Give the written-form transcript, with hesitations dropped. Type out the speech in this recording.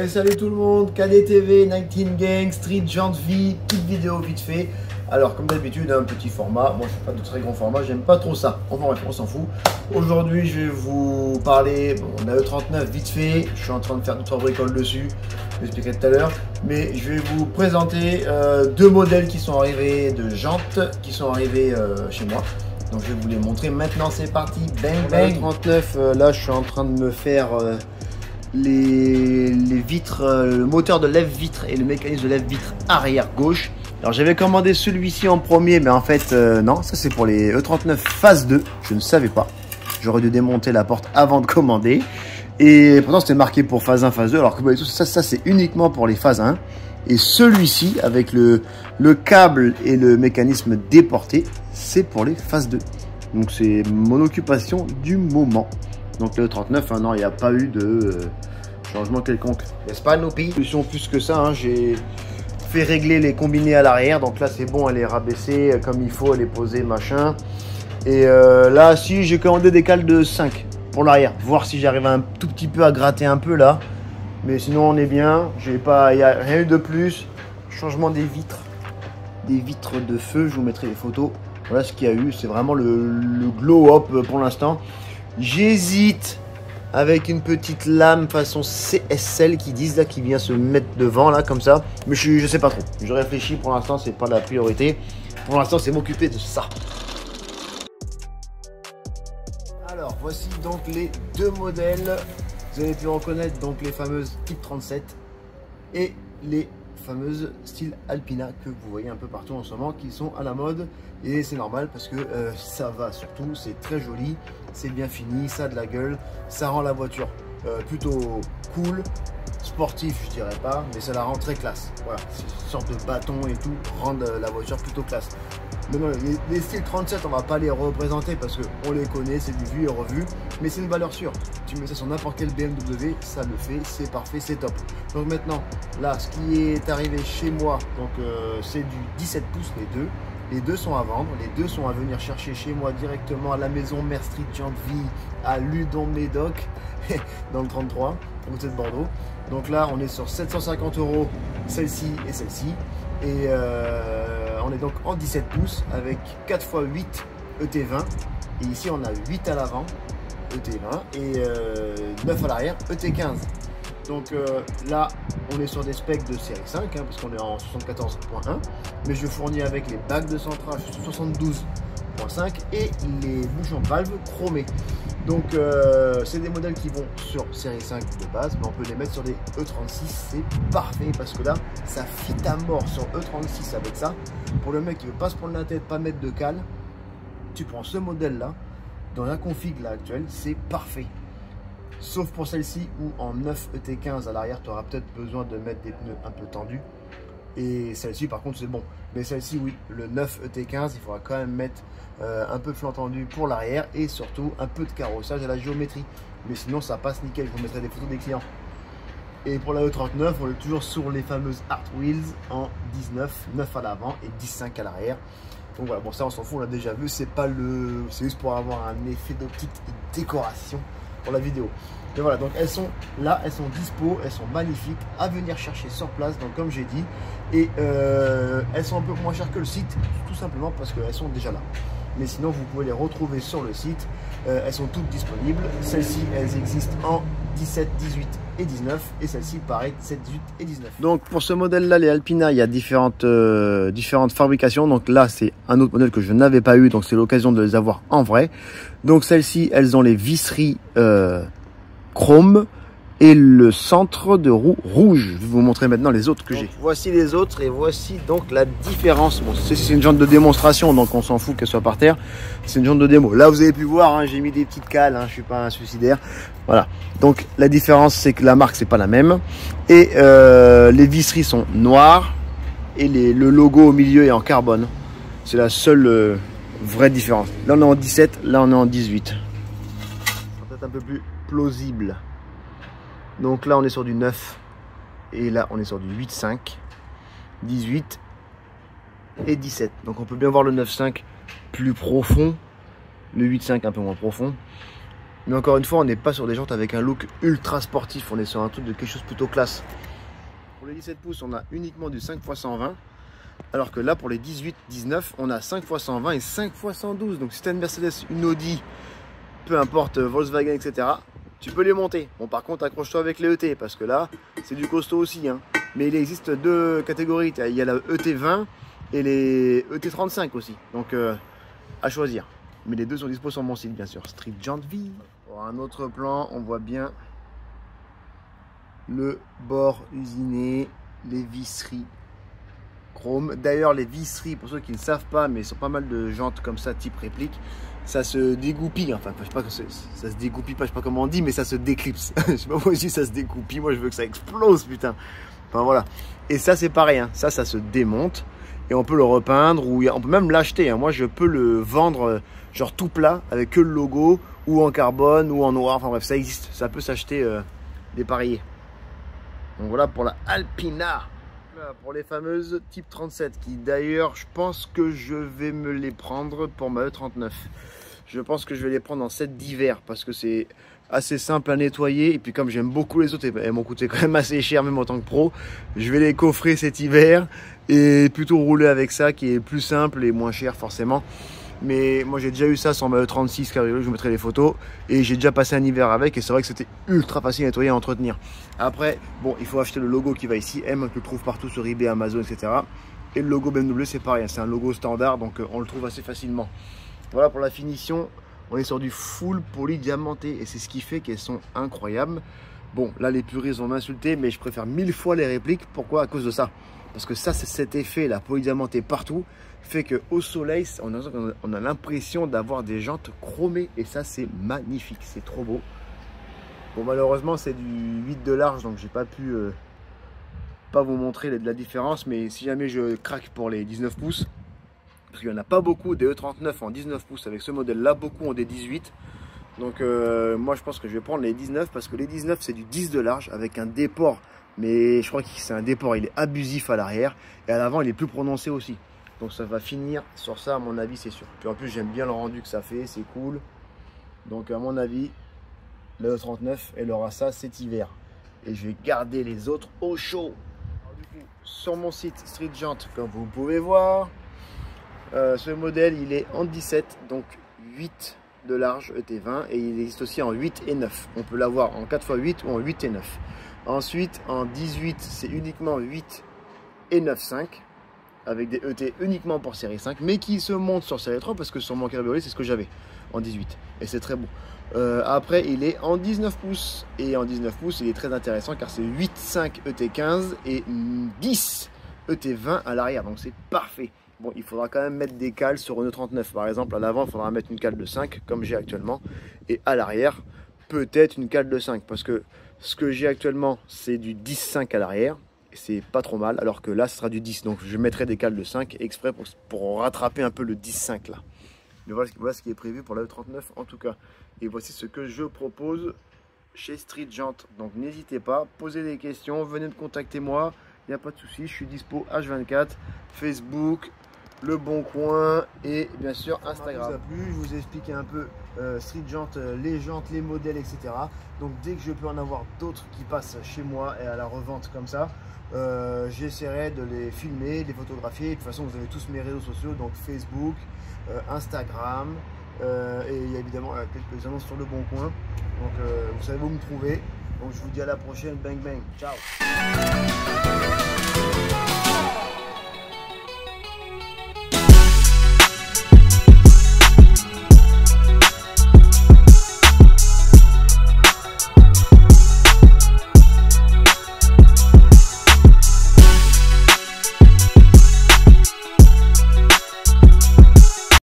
Salut tout le monde, KDTV, 19 Gang, Street Gent V, petite vidéo vite fait. Alors comme d'habitude un petit format, moi je fais pas de très grand format, j'aime pas trop ça, enfin bref on s'en fout. Aujourd'hui je vais vous parler, bon, on a E39 vite fait, je suis en train de faire 2-3 bricoles dessus, je l'expliquerai tout à l'heure. Mais je vais vous présenter deux modèles qui sont arrivés de jantes, qui sont arrivés chez moi. Donc je vais vous les montrer maintenant, c'est parti, bang bang. E39, là je suis en train de me faire... les vitres, le moteur de lève-vitre et le mécanisme de lève-vitre arrière gauche. Alors j'avais commandé celui-ci en premier, mais en fait non, ça c'est pour les E39 phase 2, je ne savais pas. J'aurais dû démonter la porte avant de commander. Et pourtant c'était marqué pour phase 1, phase 2, alors que bah, ça c'est uniquement pour les phases 1. Et celui-ci, avec le câble et le mécanisme déporté, c'est pour les phases 2. Donc c'est mon occupation du moment. Donc le 39, non, il n'y a pas eu de changement quelconque. N'est-ce pas, Nopi? Solution plus que ça, hein, j'ai fait régler les combinés à l'arrière. Donc là, c'est bon, elle est rabaissée comme il faut, elle est posée, machin. Et là, si j'ai commandé des cales de 5 pour l'arrière, voir si j'arrive un tout petit peu à gratter un peu là. Mais sinon, on est bien. Il n'y a rien eu de plus. Changement des vitres de feu. Je vous mettrai les photos. Voilà ce qu'il y a eu. C'est vraiment le glow up pour l'instant. J'hésite avec une petite lame façon CSL qui disent là, qui vient se mettre devant là comme ça. Mais je sais pas trop. Je réfléchis pour l'instant, c'est pas la priorité. Pour l'instant, c'est m'occuper de ça. Alors voici donc les deux modèles. Vous avez pu reconnaître donc les fameuses Type 37 et les fameuses style Alpina que vous voyez un peu partout en ce moment, qui sont à la mode. Et c'est normal parce que ça va surtout, c'est très joli, c'est bien fini, ça a de la gueule, ça rend la voiture plutôt cool, sportif je dirais pas, mais ça la rend très classe. Voilà, c'est une sorte de bâton et tout, rendent la voiture plutôt classe. Mais non, les styles 37 on va pas les représenter parce qu'on les connaît, c'est du vu et revu, mais c'est une valeur sûre. Tu mets ça sur n'importe quel BMW, ça le fait, c'est parfait, c'est top. Donc maintenant, là ce qui est arrivé chez moi, donc c'est du 17 pouces les deux. Les deux sont à vendre, les deux sont à venir chercher chez moi directement à la maison Mère Street Gent V à Ludon-Médoc dans le 33, à côté de Bordeaux. Donc là on est sur 750 €, celle-ci et celle-ci. Et on est donc en 17 pouces avec 4x8 ET20. Et ici on a 8 à l'avant ET20 et 9 à l'arrière ET15. Donc là, on est sur des specs de série 5, hein, parce qu'on est en 74.1. Mais je fournis avec les bacs de centrage 72.5 et les bouchons de valve chromés. Donc c'est des modèles qui vont sur série 5 de base, mais on peut les mettre sur des E36, c'est parfait parce que là, ça fit à mort sur E36 avec ça. Pour le mec qui veut pas se prendre la tête, pas mettre de cale, tu prends ce modèle-là, dans la config là actuelle, c'est parfait. Sauf pour celle-ci où en 9 ET15 à l'arrière, tu auras peut-être besoin de mettre des pneus un peu tendus. Et celle-ci par contre c'est bon. Mais celle-ci oui, le 9 ET15, il faudra quand même mettre un peu de flanc tendu pour l'arrière et surtout un peu de carrossage à la géométrie. Mais sinon ça passe nickel, je vous mettrai des photos des clients. Et pour la E39, on est toujours sur les fameuses Art Wheels en 19, 9 à l'avant et 10,5 à l'arrière. Donc voilà, bon ça on s'en fout, on l'a déjà vu, c'est pas le. C'est juste pour avoir un effet d'optique et décoration pour la vidéo. Et voilà, donc elles sont là, elles sont dispo, elles sont magnifiques à venir chercher sur place, donc comme j'ai dit, et elles sont un peu moins chères que le site, tout simplement parce qu'elles sont déjà là. Mais sinon vous pouvez les retrouver sur le site, elles sont toutes disponibles. Celles-ci elles existent en 17, 18 et 19, et celle-ci pareil 17, 18 et 19. Donc pour ce modèle là, les Alpina, il y a différentes fabrications. Donc là c'est un autre modèle que je n'avais pas eu, donc c'est l'occasion de les avoir en vrai. Donc celles-ci elles ont les visseries chrome et le centre de roue rouge. Je vais vous montrer maintenant les autres que j'ai. Voici les autres et voici donc la différence. Bon, c'est une jante de démonstration, donc on s'en fout qu'elle soit par terre. C'est une jante de démo. Là, vous avez pu voir, hein, j'ai mis des petites cales. Hein, je suis pas un suicidaire. Voilà. Donc la différence, c'est que la marque c'est pas la même et les visseries sont noires et le logo au milieu est en carbone. C'est la seule vraie différence. Là, on est en 17, là, on est en 18. Peut-être un peu plus plausible. Donc là on est sur du 9 et là on est sur du 8,5, 18 et 17. Donc on peut bien voir le 9,5 plus profond, le 8,5 un peu moins profond. Mais encore une fois, on n'est pas sur des jantes avec un look ultra sportif. On est sur un truc de quelque chose plutôt classe. Pour les 17 pouces, on a uniquement du 5x120. Alors que là, pour les 18-19, on a 5x120 et 5x112. Donc si tu as une Mercedes, une Audi, peu importe, Volkswagen, etc., tu peux les monter. Bon, par contre, accroche-toi avec les ET, parce que là, c'est du costaud aussi. Hein. Mais il existe deux catégories. Il y a la ET20 et les ET35 aussi. Donc, à choisir. Mais les deux sont dispo sur mon site, bien sûr. Street Jant V. Pour un autre plan, on voit bien le bord usiné, les visseries chrome. D'ailleurs, les visseries, pour ceux qui ne savent pas, mais sur pas mal de jantes comme ça, type réplique, ça se dégoupille. Enfin, je sais pas que ça se dégoupille pas, je sais pas comment on dit, mais ça se déclipse. Je sais pas moi aussi, ça se dégoupille. Moi, je veux que ça explose, putain. Enfin, voilà. Et ça, c'est pareil. Hein. Ça se démonte. Et on peut le repeindre ou on peut même l'acheter. Hein. Moi, je peux le vendre genre tout plat avec que le logo ou en carbone ou en noir. Enfin bref, ça existe. Ça peut s'acheter dépareillé. Donc voilà pour la Alpina. Là, pour les fameuses Type 37 qui d'ailleurs, je pense que je vais me les prendre pour ma E39. Je pense que je vais les prendre en set d'hiver parce que c'est assez simple à nettoyer. Et puis comme j'aime beaucoup les autres, elles m'ont coûté quand même assez cher même en tant que pro. Je vais les coffrer cet hiver et plutôt rouler avec ça qui est plus simple et moins cher forcément. Mais moi j'ai déjà eu ça sur ma E36 Cabriolet, je vous mettrai les photos. Et j'ai déjà passé un hiver avec et c'est vrai que c'était ultra facile à nettoyer et à entretenir. Après, bon, il faut acheter le logo qui va ici, M, que tu trouves partout sur eBay, Amazon, etc. Et le logo BMW c'est pareil, c'est un logo standard donc on le trouve assez facilement. Voilà pour la finition, on est sur du full poly diamanté et c'est ce qui fait qu'elles sont incroyables. Bon, là les puristes vont m'insulter mais je préfère 1000 fois les répliques. Pourquoi? À cause de ça. Parce que ça, c'est cet effet, la polydiamanté partout, fait qu'au soleil, on a l'impression d'avoir des jantes chromées. Et ça, c'est magnifique, c'est trop beau. Bon, malheureusement, c'est du 8 de large, donc j'ai pas pu pas vous montrer la différence. Mais si jamais je craque pour les 19 pouces, parce qu'il n'y en a pas beaucoup des E39 en 19 pouces avec ce modèle-là, beaucoup ont des 18. Donc moi, je pense que je vais prendre les 19 parce que les 19, c'est du 10 de large avec un déport. Mais je crois que c'est un déport, il est abusif à l'arrière et à l'avant il est plus prononcé aussi. Donc ça va finir sur ça à mon avis, c'est sûr. Puis en plus j'aime bien le rendu que ça fait, c'est cool. Donc à mon avis, le E39 elle aura ça cet hiver. Et je vais garder les autres au chaud. Alors, du coup, sur mon site Street Jant, comme vous pouvez voir, ce modèle il est en 17, donc 8 de large ET20 et il existe aussi en 8 et 9. On peut l'avoir en 4x8 ou en 8 et 9. Ensuite, en 18, c'est uniquement 8 et 9.5 avec des ET uniquement pour série 5, mais qui se montent sur série 3 parce que sur mon Cabriolet, c'est ce que j'avais en 18 et c'est très beau. Après, il est en 19 pouces et en 19 pouces, il est très intéressant car c'est 8.5 ET15 et 10 ET20 à l'arrière, donc c'est parfait. Bon, il faudra quand même mettre des cales sur une E39 par exemple. À l'avant, il faudra mettre une cale de 5 comme j'ai actuellement et à l'arrière, peut-être une cale de 5 parce que ce que j'ai actuellement, c'est du 10.5 à l'arrière. C'est pas trop mal, alors que là, ce sera du 10. Donc, je mettrai des cales de 5 exprès pour rattraper un peu le 10.5 là. Mais voilà ce qui est prévu pour la E39 en tout cas. Et voici ce que je propose chez Street Jant. Donc, n'hésitez pas, posez des questions, venez me contacter moi. Il n'y a pas de souci, je suis dispo H24, Facebook, Le Bon Coin et bien sûr Instagram. Ça vous a plu, je vous ai expliqué un peu Street Jant, les jantes, les modèles, etc. Donc dès que je peux en avoir d'autres qui passent chez moi et à la revente comme ça, j'essaierai de les filmer, de les photographier. Et de toute façon, vous avez tous mes réseaux sociaux, donc Facebook, Instagram, et il y a évidemment quelques annonces sur Le Bon Coin. Donc vous savez où me trouver. Donc je vous dis à la prochaine, bang bang, ciao.